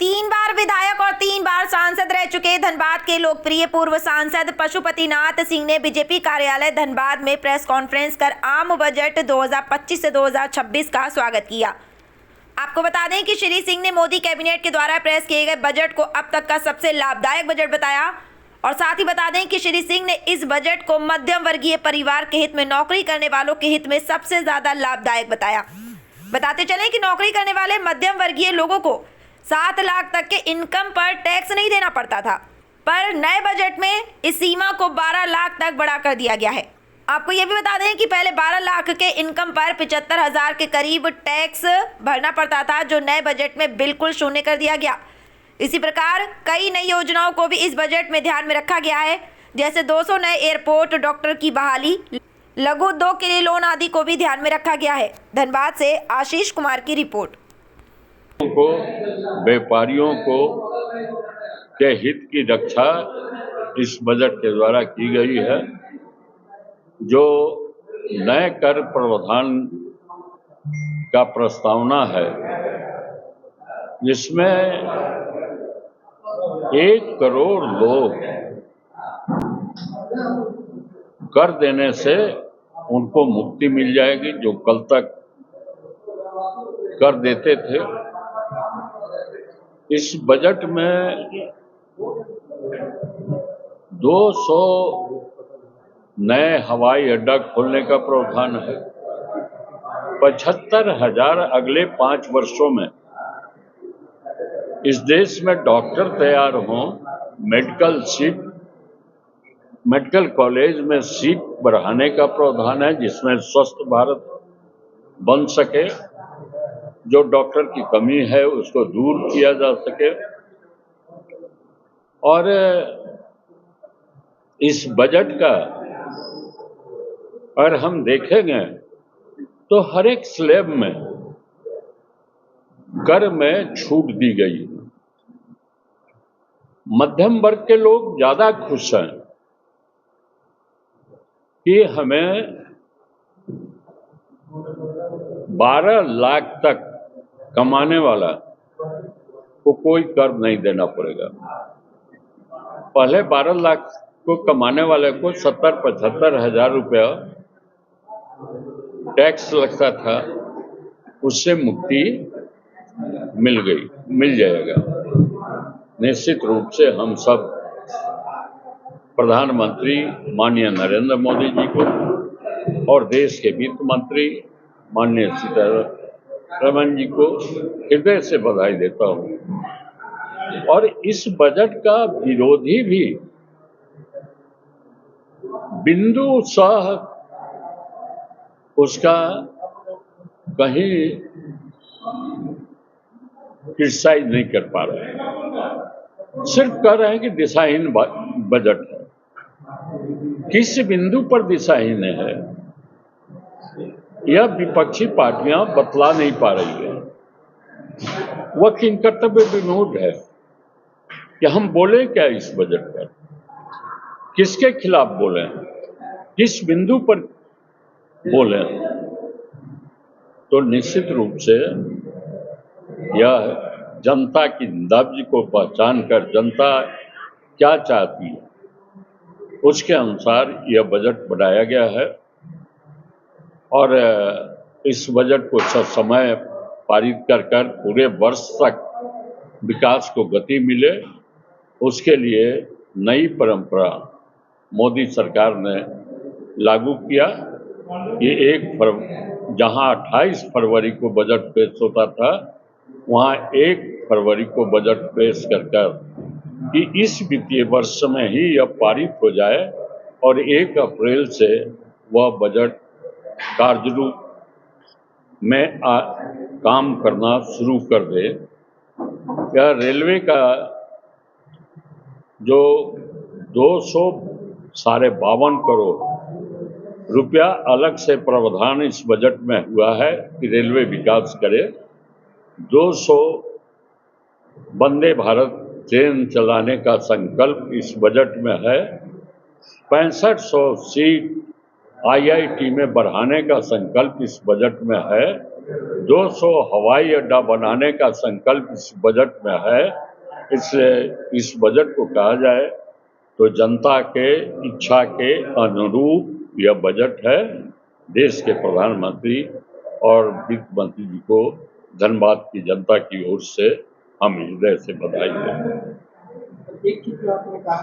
3 बार विधायक और 3 बार सांसद रह चुके धनबाद के लोकप्रिय पूर्व सांसद पशुपतिनाथ सिंह ने बीजेपी कार्यालय धनबाद में प्रेस कॉन्फ्रेंस कर आम बजट 2025 से 2026 का स्वागत किया। आपको बता दें कि श्री सिंह ने मोदी कैबिनेट के द्वारा प्रेस किए गए बजट को अब तक का सबसे लाभदायक बजट बताया और साथ ही बता दें कि श्री सिंह ने इस बजट को मध्यम वर्गीय परिवार के हित में नौकरी करने वालों के हित में सबसे ज्यादा लाभदायक बताया। बताते चलें कि नौकरी करने वाले मध्यम वर्गीय लोगों को 7 लाख तक के इनकम पर टैक्स नहीं देना पड़ता था, पर नए बजट में इस सीमा को 12 लाख तक बढ़ा कर दिया गया है। आपको ये भी बता दें कि पहले 12 लाख के इनकम पर 75,000 के करीब टैक्स भरना पड़ता था, जो नए बजट में बिल्कुल शून्य कर दिया गया। इसी प्रकार कई नई योजनाओं को भी इस बजट में ध्यान में रखा गया है, जैसे 200 नए एयरपोर्ट, डॉक्टर की बहाली, लघु उद्योग के लिए लोन आदि को भी ध्यान में रखा गया है। धनबाद से आशीष कुमार की रिपोर्ट। को व्यापारियों को के हित की रक्षा इस बजट के द्वारा की गई है। जो नए कर प्रावधान का प्रस्तावना है, जिसमें 1 करोड़ लोग कर देने से उनको मुक्ति मिल जाएगी, जो कल तक कर देते थे। इस बजट में 200 नए हवाई अड्डा खोलने का प्रावधान है। 75,000 अगले 5 वर्षों में इस देश में डॉक्टर तैयार हों, मेडिकल कॉलेज में सीट बढ़ाने का प्रावधान है, जिसमें स्वस्थ भारत बन सके, जो डॉक्टर की कमी है उसको दूर किया जा सके। और इस बजट का अगर हम देखेंगे तो हर एक स्लैब में कर में छूट दी गई। मध्यम वर्ग के लोग ज्यादा खुश हैं कि हमें 12 लाख तक कमाने वाला को कोई कर नहीं देना पड़ेगा। पहले 12 लाख को कमाने वाले को 70-75 हजार रुपया टैक्स लगता था, उससे मुक्ति मिल जाएगा। निश्चित रूप से हम सब प्रधानमंत्री माननीय नरेंद्र मोदी जी को और देश के वित्त मंत्री माननीय सीतारमण जी को हृदय से बधाई देता हूं। और इस बजट का विरोधी भी बिंदु सह उसका कहीं क्रिटिसाइज नहीं कर पा रहे हैं, सिर्फ कह रहे हैं कि दिशाहीन बजट है। किस बिंदु पर दिशाहीन है यह विपक्षी पार्टियां बतला नहीं पा रही है। वह किन कर्तव्य विमूढ़ है कि हम बोले क्या इस बजट पर, किसके खिलाफ बोले, किस बिंदु पर बोले। तो निश्चित रूप से यह जनता की नब्ज को पहचान कर जनता क्या चाहती है उसके अनुसार यह बजट बनाया गया है। और इस बजट को समय पारित कर पूरे वर्ष तक विकास को गति मिले, उसके लिए नई परंपरा मोदी सरकार ने लागू किया। ये जहां 28 फरवरी को बजट पेश होता था, वहां 1 फरवरी को बजट पेश कर कि इस वित्तीय वर्ष में ही यह पारित हो जाए और 1 अप्रैल से वह बजट कार्यरूप में काम करना शुरू कर दे। यह रेलवे का जो 252 करोड़ रुपया अलग से प्रावधान इस बजट में हुआ है कि रेलवे विकास करे। 200 वंदे भारत ट्रेन चलाने का संकल्प इस बजट में है। 6500 सीट IIT में बढ़ाने का संकल्प इस बजट में है। 200 हवाई अड्डा बनाने का संकल्प इस बजट में है। इसलिए इस बजट को कहा जाए तो जनता के इच्छा के अनुरूप यह बजट है। देश के प्रधानमंत्री और वित्त मंत्री जी को धनबाद की जनता की ओर से हम हृदय से बधाई देते हैं। एक चीज आपने कहा